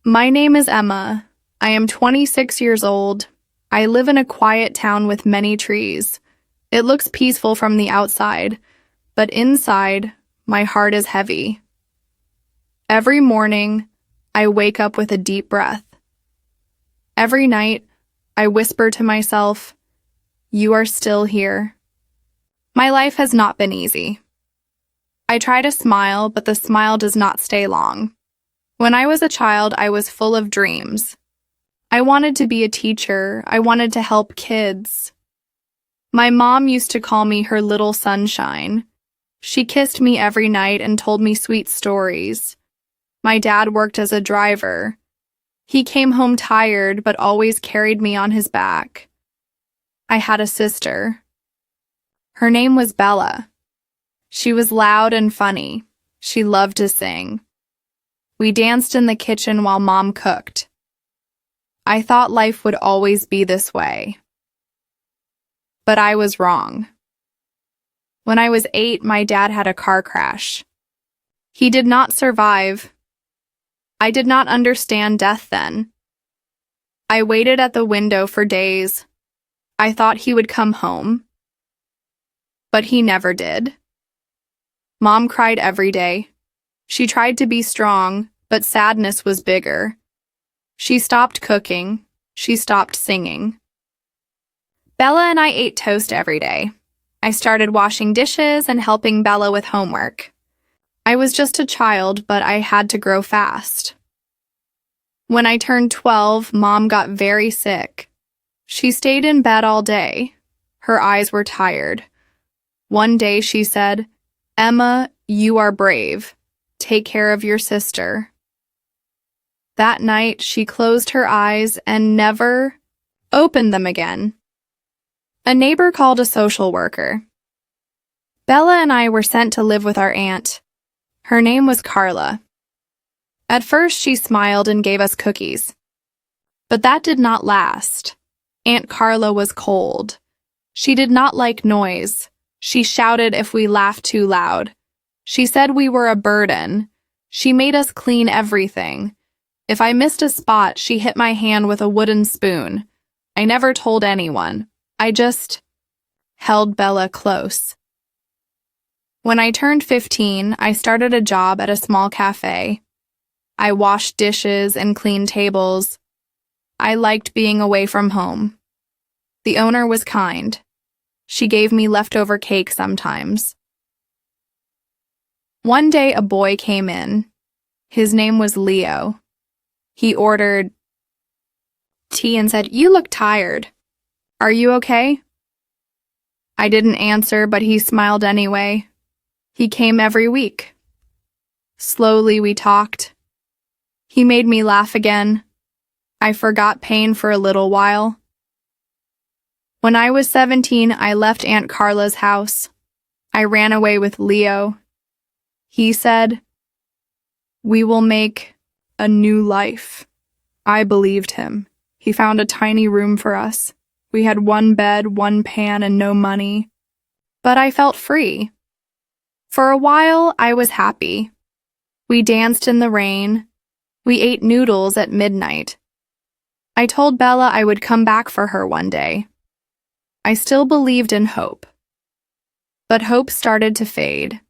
My name is Emma. I am 26 years old. I live in a quiet town with many trees. It looks peaceful from the outside, but inside, my heart is heavy. Every morning, I wake up with a deep breath. Every night, I whisper to myself, "You are still here." My life has not been easy. I try to smile, but the smile does not stay long. When I was a child, I was full of dreams. I wanted to be a teacher. I wanted to help kids. My mom used to call me her little sunshine. She kissed me every night and told me sweet stories. My dad worked as a driver. He came home tired, but always carried me on his back. I had a sister. Her name was Bella. She was loud and funny. She loved to sing. We danced in the kitchen while Mom cooked. I thought life would always be this way. But I was wrong. When I was 8, my dad had a car crash. He did not survive. I did not understand death then. I waited at the window for days. I thought he would come home. But he never did. Mom cried every day. She tried to be strong, but sadness was bigger. She stopped cooking. She stopped singing. Bella and I ate toast every day. I started washing dishes and helping Bella with homework. I was just a child, but I had to grow fast. When I turned 12, Mom got very sick. She stayed in bed all day. Her eyes were tired. One day she said, "Emma, you are brave. Take care of your sister." That night, she closed her eyes and never opened them again. A neighbor called a social worker. Bella and I were sent to live with our aunt. Her name was Carla. At first, she smiled and gave us cookies. But that did not last. Aunt Carla was cold. She did not like noise. She shouted if we laughed too loud. She said we were a burden. She made us clean everything. If I missed a spot, she hit my hand with a wooden spoon. I never told anyone. I just held Bella close. When I turned 15, I started a job at a small cafe. I washed dishes and cleaned tables. I liked being away from home. The owner was kind. She gave me leftover cake sometimes. One day, a boy came in. His name was Leo. He ordered tea and said, "You look tired. Are you okay?" I didn't answer, but he smiled anyway. He came every week. Slowly, we talked. He made me laugh again. I forgot pain for a little while. When I was 17, I left Aunt Carla's house. I ran away with Leo. He said, "We will make a new life." I believed him. He found a tiny room for us. We had one bed, one pan, and no money. But I felt free. For a while, I was happy. We danced in the rain. We ate noodles at midnight. I told Bella I would come back for her one day. I still believed in hope. But hope started to fade.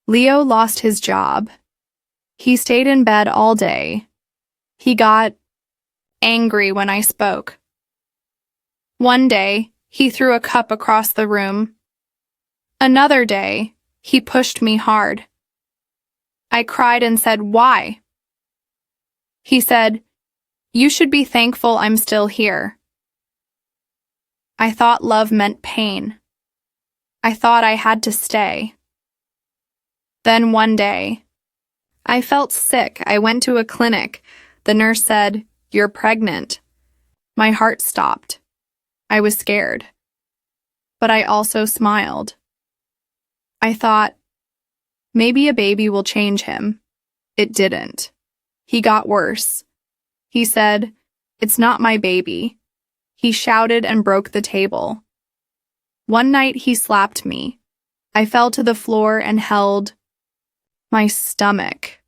Leo lost his job. He stayed in bed all day. He got angry when I spoke. One day, he threw a cup across the room. Another day, he pushed me hard. I cried and said, "Why?" He said, "You should be thankful I'm still here." I thought love meant pain. I thought I had to stay. Then one day, I felt sick. I went to a clinic. The nurse said, "You're pregnant." My heart stopped. I was scared. But I also smiled. I thought, maybe a baby will change him. It didn't. He got worse. He said, "It's not my baby." He shouted and broke the table. One night he slapped me. I fell to the floor and held my stomach.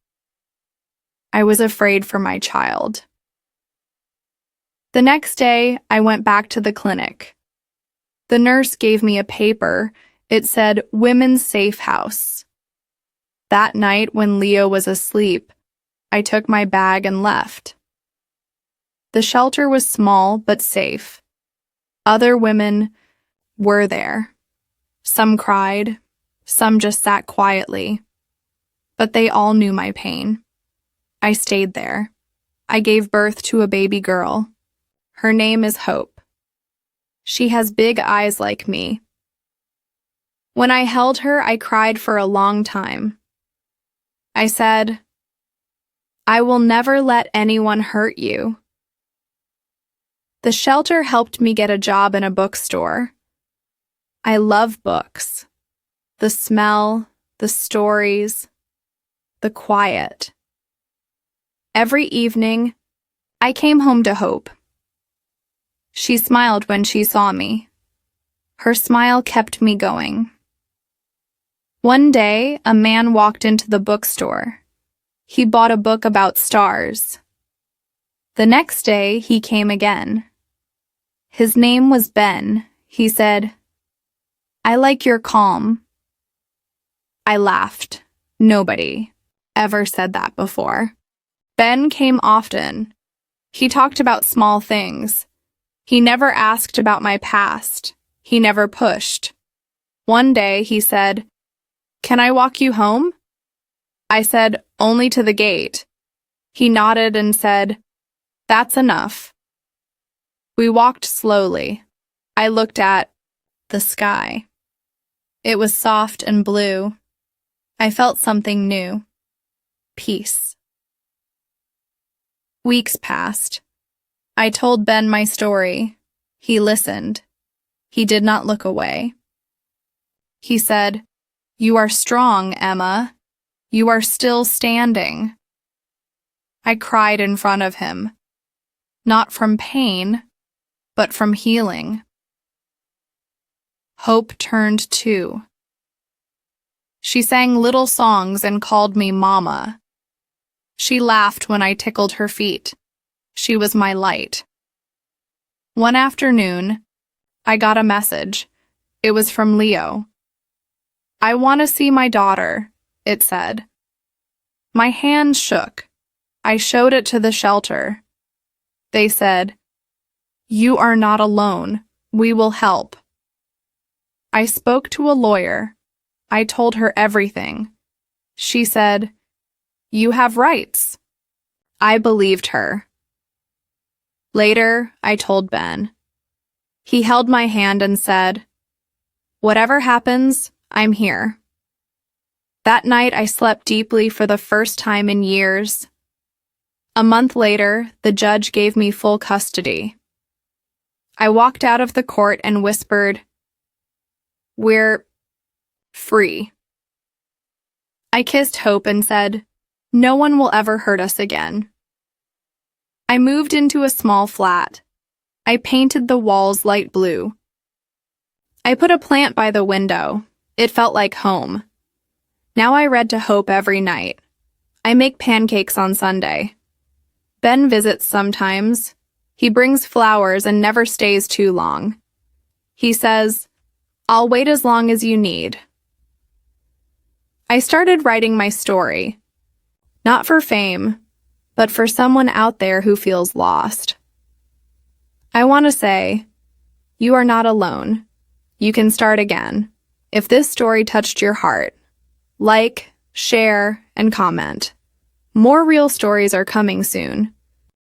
I was afraid for my child. The next day, I went back to the clinic. The nurse gave me a paper. It said Women's Safe House. That night, when Leo was asleep, I took my bag and left. The shelter was small but safe. Other women were there. Some cried, some just sat quietly. But they all knew my pain. I stayed there. I gave birth to a baby girl. Her name is Hope. She has big eyes like me. When I held her, I cried for a long time. I said, "I will never let anyone hurt you." The shelter helped me get a job in a bookstore. I love books. The smell, the stories, the quiet. Every evening, I came home to Hope. She smiled when she saw me. Her smile kept me going. One day, a man walked into the bookstore. He bought a book about stars. The next day, he came again. His name was Ben. He said, "I like your calm." I laughed. Nobody ever said that before. Ben came often. He talked about small things. He never asked about my past. He never pushed. One day, he said, "Can I walk you home?" I said, "Only to the gate." He nodded and said, "That's enough." We walked slowly. I looked at the sky. It was soft and blue. I felt something new. Peace. Weeks passed. I told Ben my story. He listened. He did not look away. He said, "You are strong, Emma. You are still standing." I cried in front of him. Not from pain, but from healing. Hope turned too. She sang little songs and called me Mama. She laughed when I tickled her feet. She was my light. One afternoon, I got a message. It was from Leo. "I want to see my daughter," it said. My hands shook. I showed it to the shelter. They said, "You are not alone. We will help." I spoke to a lawyer. I told her everything. She said, "You have rights." I believed her. Later, I told Ben. He held my hand and said, "Whatever happens, I'm here." That night, I slept deeply for the first time in years. A month later, the judge gave me full custody. I walked out of the court and whispered, "We're free." I kissed Hope and said, "No one will ever hurt us again." I moved into a small flat. I painted the walls light blue. I put a plant by the window. It felt like home. Now I read to Hope every night. I make pancakes on Sunday. Ben visits sometimes. He brings flowers and never stays too long. He says, "I'll wait as long as you need." I started writing my story. Not for fame, but for someone out there who feels lost. I want to say, you are not alone. You can start again. If this story touched your heart, like, share, and comment. More real stories are coming soon.